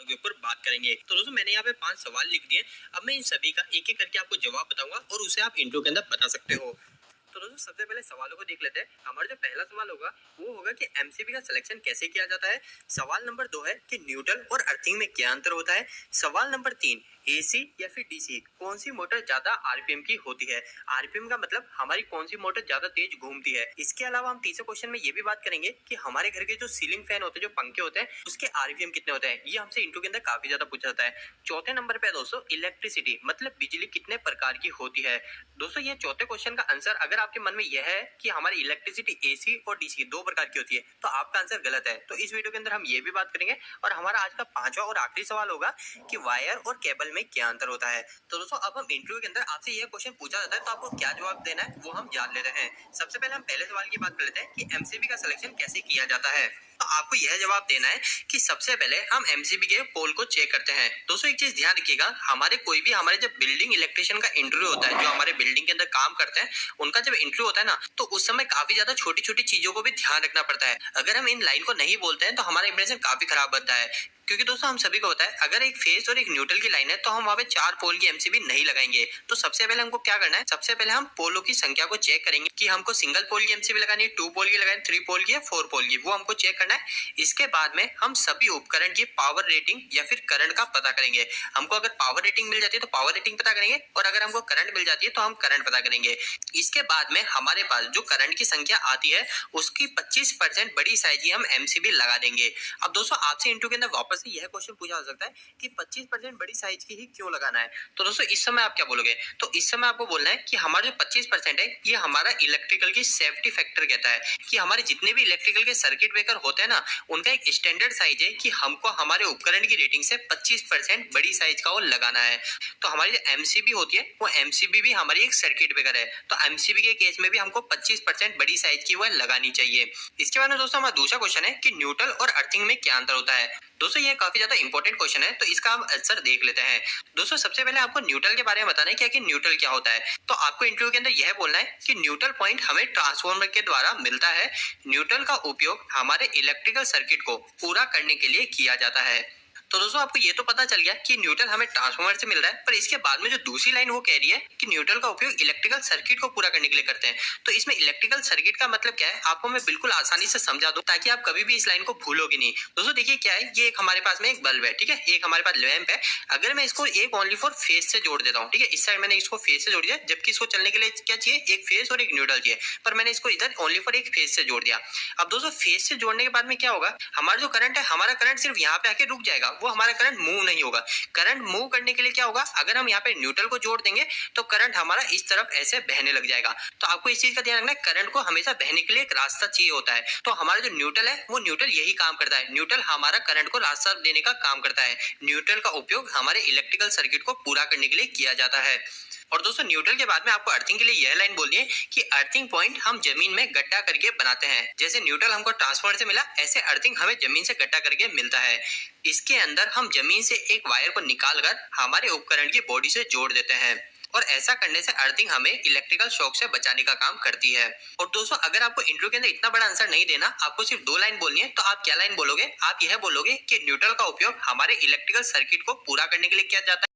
सवालों के ऊपर बात करेंगे। तो दोस्तों मैंने यहाँ पे 5 सवाल लिख दिए। अब मैं इन सभी का एक एक करके आपको जवाब बताऊंगा और उसे आप इंट्रो के अंदर बता सकते हो। तो दोस्तों सबसे पहले सवालों को देख लेते हैं। हमारा जो पहला सवाल होगा वो होगा कि एमसीबी का सिलेक्शन कैसे किया जाता है। सवाल नंबर 2 है कि न्यूट्रल और अर्थिंग में क्या अंतर होता है। सवाल नंबर 3, एसी या फिर डीसी कौन सी मोटर ज्यादा आरपीएम की होती है। आरपीएम का मतलब हमारी कौन सी मोटर ज्यादा तेज घूमती है। इसके अलावा हम तीसरे क्वेश्चन में ये भी बात करेंगे कि हमारे घर के जो सीलिंग फैन होते हैं, जो पंखे होते हैं, उसके आरपीएम कितने होते हैं। ये हमसे इंटरव्यू के अंदर काफी ज्यादा पूछा जाता है। चौथे नंबर पे दोस्तों इलेक्ट्रिसिटी मतलब बिजली कितने प्रकार की होती है। दोस्तों ये चौथे क्वेश्चन का आंसर अगर आपके मन में यह है कि हमारी इलेक्ट्रिसिटी एसी और डीसी दो प्रकार की होती है तो आपका आंसर गलत है। तो इस वीडियो के अंदर हम ये भी बात करेंगे। और हमारा आज का पांचवा और आखिरी सवाल होगा कि वायर और केबल में क्या अंतर होता है। तो दोस्तों अब हम इंटरव्यू के अंदर आपसे यह क्वेश्चन पूछा जाता है तो आपको क्या जवाब देना है वो हम जान लेते हैं। सबसे पहले हम पहले सवाल की बात कर लेते हैं कि एमसीबी का सिलेक्शन कैसे किया जाता है। तो आपको यह जवाब देना है कि सबसे पहले हम एमसीबी के पोल को चेक करते हैं। दोस्तों एक चीज ध्यान रखिएगा, हमारे जब बिल्डिंग इलेक्ट्रिशियन का इंटरव्यू होता है, जो हमारे बिल्डिंग के अंदर काम करते हैं, उनका जब इंटरव्यू होता है ना, तो उस समय काफी ज्यादा छोटी छोटी चीजों को भी ध्यान रखना पड़ता है। अगर हम इन लाइन को नहीं बोलते हैं तो हमारा इंप्रेशन काफी खराब बनता है। क्योंकि दोस्तों हम सभी को होता है अगर एक फेस और एक न्यूट्रल की लाइन है तो हम वहां पे 4 पोल की एमसीबी नहीं लगाएंगे। तो सबसे पहले हमको क्या करना है, सबसे पहले हम पोलों की संख्या को चेक करेंगे कि हमको सिंगल पोल की एमसीबी लगानी है, 2 पोल की लगानी है, 3 पोल की है, 4 पोल की, वो हमको चेक करना है। इसके बाद में हम सभी उपकरण की पावर रेटिंग या फिर करंट का पता करेंगे। हमको अगर पावर रेटिंग मिल जाती है तो पावर रेटिंग पता करेंगे और अगर हमको करंट मिल जाती है तो हम करंट पता करेंगे। इसके बाद में हमारे पास जो करंट की संख्या आती है उसकी 25% बड़ी साइज की हम एमसीबी लगा देंगे। अब दोस्तों आपसे इंटरव्यू के अंदर वापस से यह क्वेश्चन पूछा जा सकता है कि 25% बड़ी साइज की ही क्यों लगाना है। तो दोस्तों इस समय आप क्या बोलोगे, तो इस समय आपको बोलना है कि हमारा जो 25% है ये हमारा इलेक्ट्रिकल की सेफ्टी फैक्टर कहता है कि हमारे जितने भी इलेक्ट्रिकल के सर्किट ब्रेकर होते हैं ना, उनका एक स्टैंडर्ड साइज है कि हमको हमारे उपकरण की रेटिंग से 25% बड़ी साइज का वो लगाना है। तो हमारी जो एमसीबी होती है वो एमसीबी भी हमारी एक सर्किट ब्रेकर है। तो एमसीबी के केस में भी हमको 25% बड़ी साइज की वो लगानी चाहिए। इसके बाद में दोस्तों हमारा दूसरा क्वेश्चन है कि न्यूट्रल और अर्थिंग में क्या अंतर होता है। दोस्तों ये काफी ज्यादा इंपॉर्टेंट क्वेश्चन है तो इसका हम आंसर देख लेते हैं। दोस्तों सबसे पहले आपको न्यूट्रल के बारे में बताना है कि आखिर न्यूट्रल क्या होता है। तो आपको इंटरव्यू के अंदर यह बोलना है कि न्यूट्रल पॉइंट हमें ट्रांसफार्मर के द्वारा मिलता है। न्यूट्रल का उपयोग हमारे इलेक्ट्रिकल सर्किट को पूरा करने के लिए किया जाता है। तो दोस्तों आपको ये तो पता चल गया कि न्यूट्रल हमें ट्रांसफार्मर से मिल रहा है, पर इसके बाद में जो दूसरी लाइन वो कह रही है कि न्यूट्रल का उपयोग इलेक्ट्रिकल सर्किट को पूरा करने के लिए करते हैं। तो इसमें इलेक्ट्रिकल सर्किट का मतलब क्या है आपको मैं बिल्कुल आसानी से समझा दूं ताकि आप कभी भी इस लाइन को भूलोगे नहीं। दोस्तों देखिए क्या है, ये एक हमारे पास में एक बल्ब है, ठीक है, एक हमारे पास लैंप है। अगर मैं इसको एक ओनली फॉर फेस से जोड़ देता हूँ, ठीक है, इस साइड मैंने इसको फेस से जोड़ दिया, जबकि इसको चलने के लिए क्या चाहिए, एक फेस और एक न्यूट्रल चाहिए, पर मैंने इसको इधर ओनली फॉर एक फेस से जोड़ दिया। अब दोस्तों फेस से जोड़ने के बाद में क्या होगा, हमारा जो करंट है, हमारा करंट सिर्फ यहाँ पे आके रुक जाएगा, वो हमारा करंट मूव नहीं होगा। करंट मूव करने के लिए क्या होगा, अगर हम यहाँ पे न्यूट्रल को जोड़ देंगे तो करंट हमारा इस तरफ ऐसे बहने लग जाएगा। तो आपको इस चीज का ध्यान रखना है, करंट को हमेशा बहने के लिए एक रास्ता चाहिए होता है। तो हमारा जो न्यूट्रल है वो न्यूट्रल यही काम करता है। न्यूट्रल हमारा करंट को रास्ता देने का काम करता है। न्यूट्रल का उपयोग हमारे इलेक्ट्रिकल सर्किट को पूरा करने के लिए किया जाता है। और दोस्तों न्यूट्रल के बाद में आपको अर्थिंग के लिए यह लाइन बोलनी है कि अर्थिंग पॉइंट हम जमीन में गड्ढा करके बनाते हैं। जैसे न्यूट्रल हमको ट्रांसफार्मर से मिला, ऐसे अर्थिंग हमें जमीन से गड्ढा करके मिलता है। इसके अंदर हम जमीन से एक वायर को निकालकर हमारे उपकरण की बॉडी से जोड़ देते हैं और ऐसा करने से अर्थिंग हमें इलेक्ट्रिकल शॉक से बचाने का काम करती है। और दोस्तों अगर आपको इंटरव्यू के अंदर इतना बड़ा आंसर नहीं देना, आपको सिर्फ 2 लाइन बोलनी है, तो आप क्या लाइन बोलोगे, आप यह बोलोगे कि न्यूट्रल का उपयोग हमारे इलेक्ट्रिकल सर्किट को पूरा करने के लिए किया जाता है।